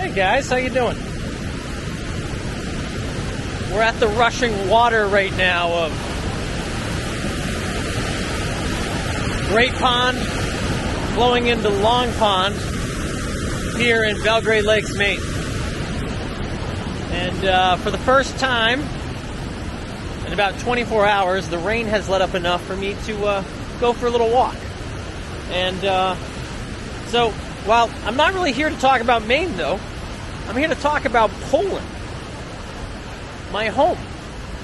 Hi guys, how you doing? We're at the rushing water right now of Great Pond flowing into Long Pond here in Belgrade Lakes, Maine. And for the first time in about 24 hours, the rain has let up enough for me to go for a little walk. And so, while I'm not really here to talk about Maine, though, I'm here to talk about Poland. My home.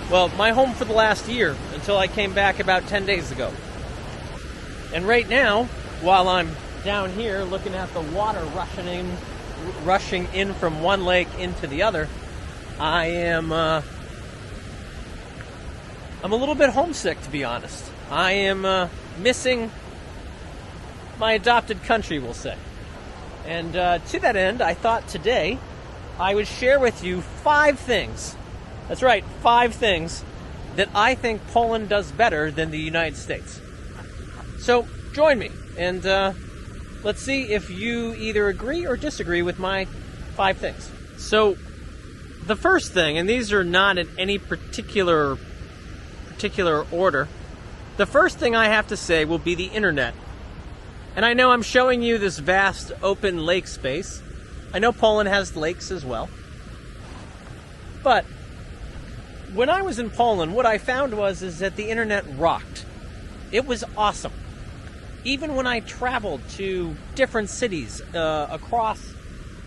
Well, my home for the last year, until I came back about 10 days ago. And right now, while I'm down here looking at the water rushing in from one lake into the other, I'm a little bit homesick, to be honest. I am missing my adopted country, we'll say. And to that end, I thought today I would share with you 5 things. That's right, 5 things that I think Poland does better than the United States. So join me, and let's see if you either agree or disagree with my 5 things. So the first thing, and these are not in any particular order, the first thing I have to say will be the internet. And I know I'm showing you this vast open lake space. I know Poland has lakes as well. But when I was in Poland, what I found is that the internet rocked. It was awesome. Even when I traveled to different cities across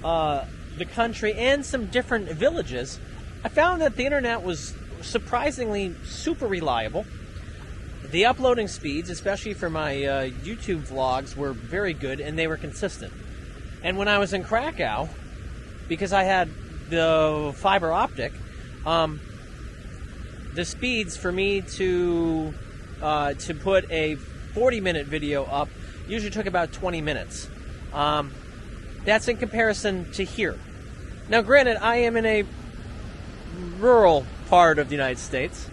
the country and some different villages, I found that the internet was surprisingly super reliable. The uploading speeds, especially for my YouTube vlogs, were very good, and they were consistent. And when I was in Krakow, because I had the fiber optic, the speeds for me to put a 40-minute video up usually took about 20 minutes. That's in comparison to here. Now, granted, I am in a rural part of the United States,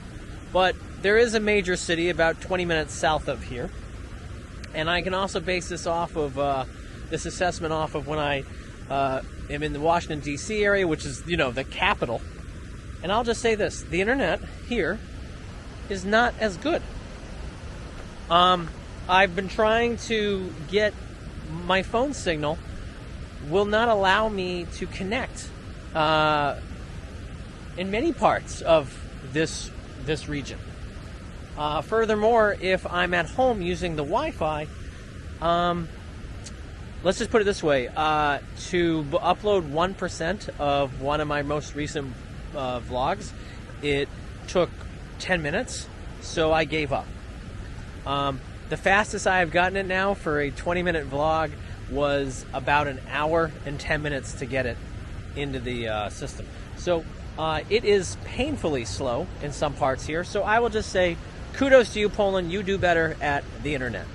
but there is a major city about 20 minutes south of here, and I can also base this off of this assessment off of when I am in the Washington, D.C. area, which is, the capital. And I'll just say this, the internet here is not as good. I've been trying to get my phone signal will not allow me to connect in many parts of this region. Furthermore, if I'm at home using the Wi-Fi, let's just put it this way, to upload 1% of one of my most recent vlogs, it took 10 minutes, so I gave up. The fastest I have gotten it now for a 20-minute vlog was about an hour and 10 minutes to get it into the system. So it is painfully slow in some parts here, so I will just say, kudos to you, Poland. You do better at the internet.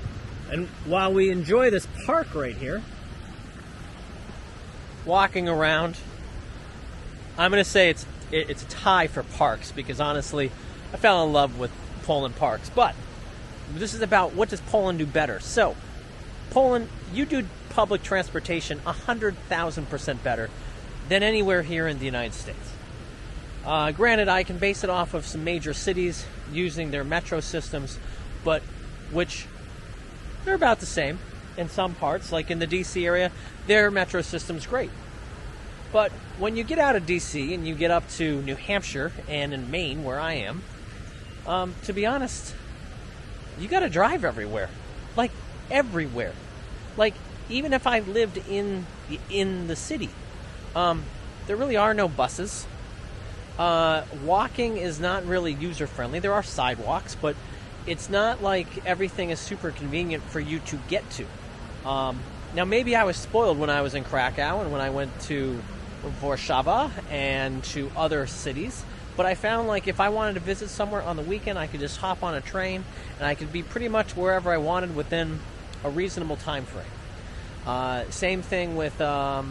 And while we enjoy this park right here, walking around, I'm going to say it's a tie for parks, because honestly, I fell in love with Poland parks. But this is about what does Poland do better. So, Poland, you do public transportation 100,000% better than anywhere here in the United States. Granted, I can base it off of some major cities using their metro systems, but which they're about the same in some parts. Like in the D.C. area, their metro system's great. But when you get out of D.C. and you get up to New Hampshire and in Maine, where I am, to be honest, you got to drive everywhere. Like, everywhere. Like, even if I lived in the city, there really are no buses. Walking is not really user-friendly. There are sidewalks, but it's not like everything is super convenient for you to get to. Now, maybe I was spoiled when I was in Krakow and when I went to Warszawa and to other cities, but I found like if I wanted to visit somewhere on the weekend, I could just hop on a train and I could be pretty much wherever I wanted within a reasonable time frame. Same thing with for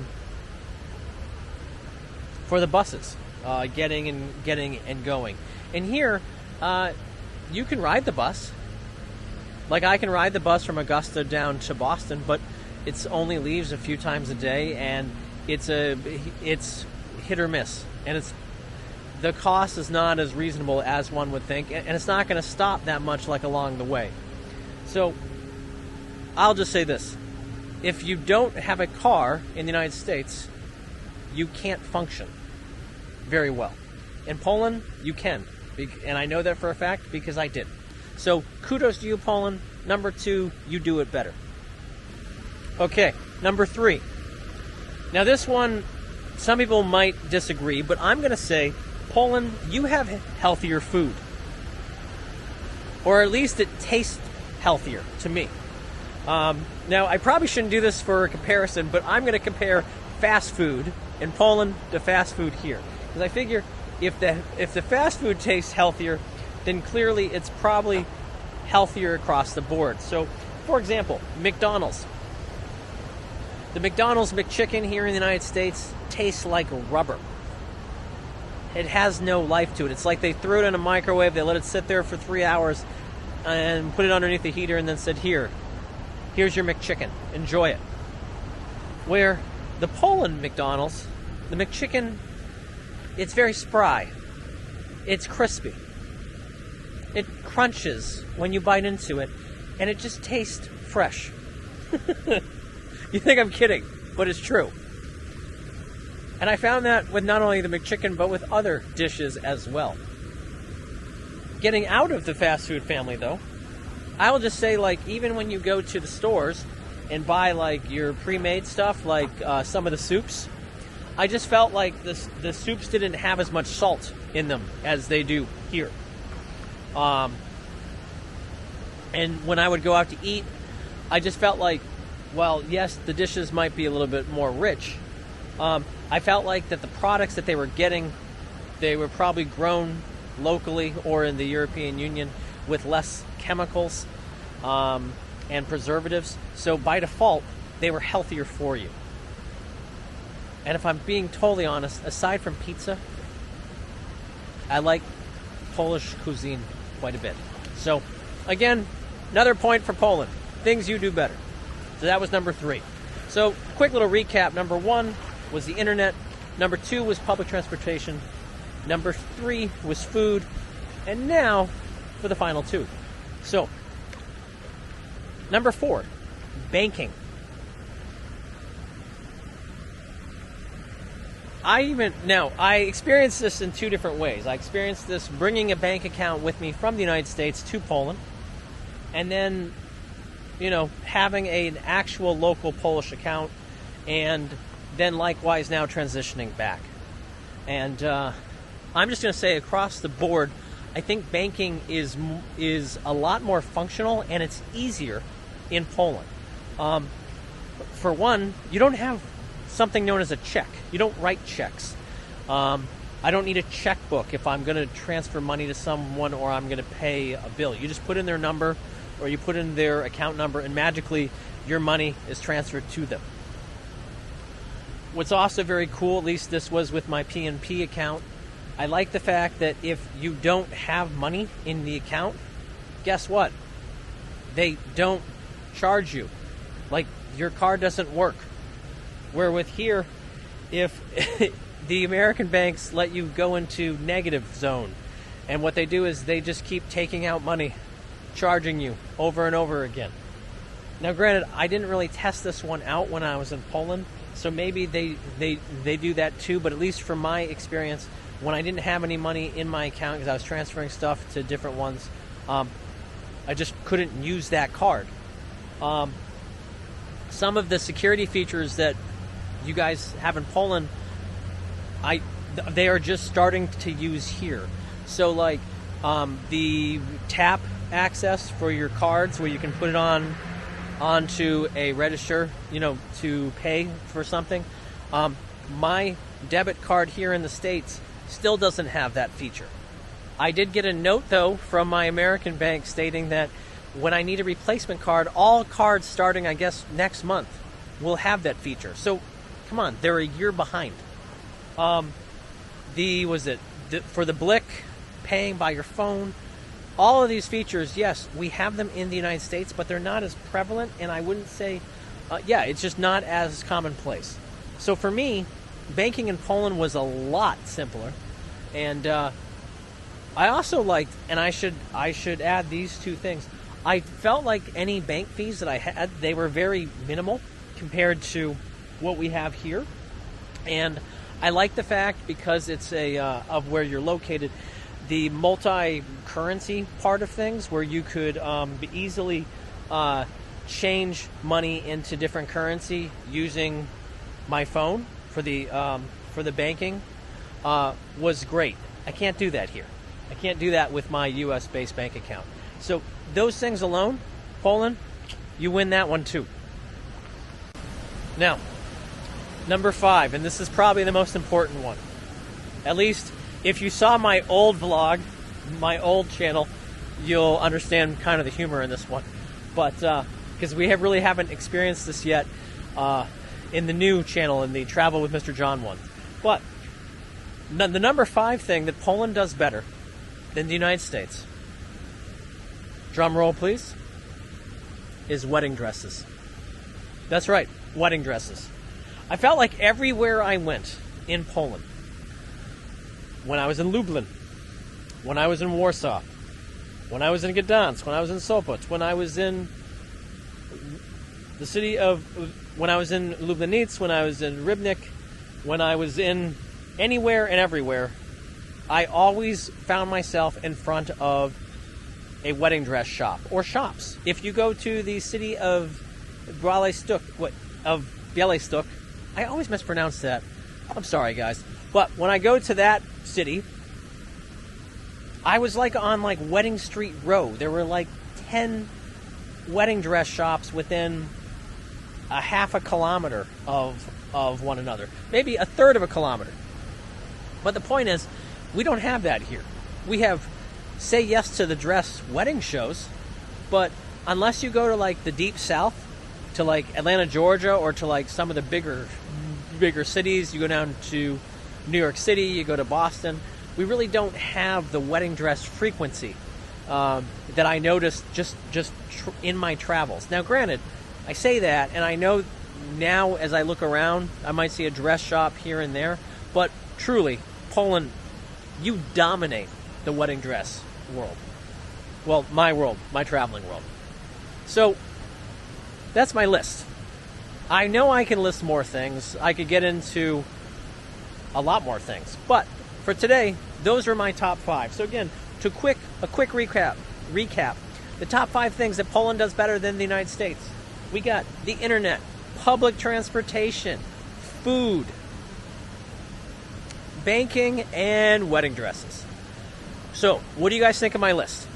the buses. Getting and going. And here, you can ride the bus. Like, I can ride the bus from Augusta down to Boston, but it only leaves a few times a day, and it's hit or miss, and the cost is not as reasonable as one would think, and it's not going to stop that much like along the way. So I'll just say this: if you don't have a car in the United States, you can't function very well. In Poland, you can, and I know that for a fact because I did. So kudos to you, Poland. Number 2, you do it better. Okay, number 3. Now this one, some people might disagree, but I'm going to say, Poland, you have healthier food. Or at least it tastes healthier to me. Now, I probably shouldn't do this for a comparison, but I'm going to compare fast food in Poland to fast food here. Because I figure if the fast food tastes healthier, then clearly it's probably healthier across the board. So, for example, McDonald's. The McDonald's McChicken here in the United States tastes like rubber. It has no life to it. It's like they threw it in a microwave, they let it sit there for 3 hours, and put it underneath the heater and then said, here's your McChicken. Enjoy it. Where the Poland McDonald's, the McChicken, it's very spry. It's crispy. It crunches when you bite into it, and it just tastes fresh. You think I'm kidding, but it's true. And I found that with not only the McChicken, but with other dishes as well. Getting out of the fast food family, though, I will just say, like, even when you go to the stores and buy, like, your pre-made stuff, like some of the soups, I just felt like the soups didn't have as much salt in them as they do here. And when I would go out to eat, I just felt like, well, yes, the dishes might be a little bit more rich. I felt like that the products that they were getting, they were probably grown locally or in the European Union with less chemicals and preservatives. So by default, they were healthier for you. And if I'm being totally honest, aside from pizza, I like Polish cuisine quite a bit. So, again, another point for Poland. Things you do better. So that was number 3. So, quick little recap. Number 1 was the internet. Number 2 was public transportation. Number 3 was food. And now for the final 2. So, number 4, banking. I experienced this in 2 different ways. I experienced this bringing a bank account with me from the United States to Poland, and then, having an actual local Polish account, and then likewise now transitioning back. And I'm just going to say across the board, I think banking is a lot more functional and it's easier in Poland. For one, you don't have something known as a check. You don't write checks. I don't need a checkbook if I'm going to transfer money to someone or I'm going to pay a bill. You just put in their number or you put in their account number and magically your money is transferred to them. What's also very cool, at least this was with my PNP account, I like the fact that if you don't have money in the account, guess what? They don't charge you. Like, your card doesn't work. Where with here, if the American banks let you go into negative zone, and what they do is they just keep taking out money, charging you over and over again. Now, granted, I didn't really test this one out when I was in Poland, so maybe they do that too, but at least from my experience, when I didn't have any money in my account because I was transferring stuff to different ones, I just couldn't use that card. Some of the security features that you guys have in Poland, they are just starting to use here. So like the tap access for your cards where you can put it onto a register, to pay for something. My debit card here in the States still doesn't have that feature. I did get a note though from my American bank stating that when I need a replacement card, all cards starting, I guess, next month will have that feature. So, come on, they're a year behind. For the Blick, paying by your phone, all of these features, yes, we have them in the United States, but they're not as prevalent, and I wouldn't say, it's just not as commonplace. So for me, banking in Poland was a lot simpler. And I also liked, and I should add these two things. I felt like any bank fees that I had, they were very minimal compared to what we have here. And I like the fact, because it's of where you're located, the multi-currency part of things, where you could easily change money into different currency using my phone for the banking, was great. I can't do that here. I can't do that with my U.S.-based bank account. So those things alone, Poland, you win that one too. Now, number 5, and this is probably the most important one. At least if you saw my old vlog, my old channel, you'll understand kind of the humor in this one. But because we really haven't experienced this yet in the new channel, in the Travel with Mr. John one. But the number 5 thing that Poland does better than the United States, drum roll please, is wedding dresses. That's right, wedding dresses. I felt like everywhere I went in Poland, when I was in Lublin, when I was in Warsaw, when I was in Gdansk, when I was in Sopot, when I was in the city of, when I was in Lubliniec, when I was in Rybnik, when I was in anywhere and everywhere, I always found myself in front of a wedding dress shop or shops. If you go to the city of Białystok, I always mispronounce that. I'm sorry, guys. But when I go to that city, I was like on like Wedding Street Row. There were like 10 wedding dress shops within a half a kilometer of one another. Maybe a third of a kilometer. But the point is, we don't have that here. We have Say Yes to the Dress wedding shows, but unless you go to like the deep south, to like Atlanta, Georgia, or to like some of the bigger cities, you go down to New York City, you go to Boston, we really don't have the wedding dress frequency that I noticed just in my travels. Now, granted, I say that, and I know now as I look around, I might see a dress shop here and there, but truly, Poland, you dominate the wedding dress world. Well, my traveling world. So, that's my list. I know I can list more things. I could get into a lot more things. But for today, those are my top 5. So again, a quick recap. The top 5 things that Poland does better than the United States. We got the internet, public transportation, food, banking, and wedding dresses. So, what do you guys think of my list?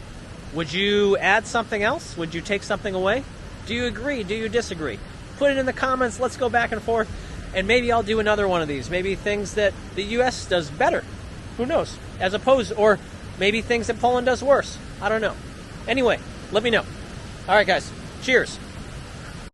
Would you add something else? Would you take something away? Do you agree? Do you disagree? Put it in the comments. Let's go back and forth. And maybe I'll do another one of these. Maybe things that the U.S. does better. Who knows? As opposed, or maybe things that Poland does worse. I don't know. Anyway, let me know. All right, guys. Cheers.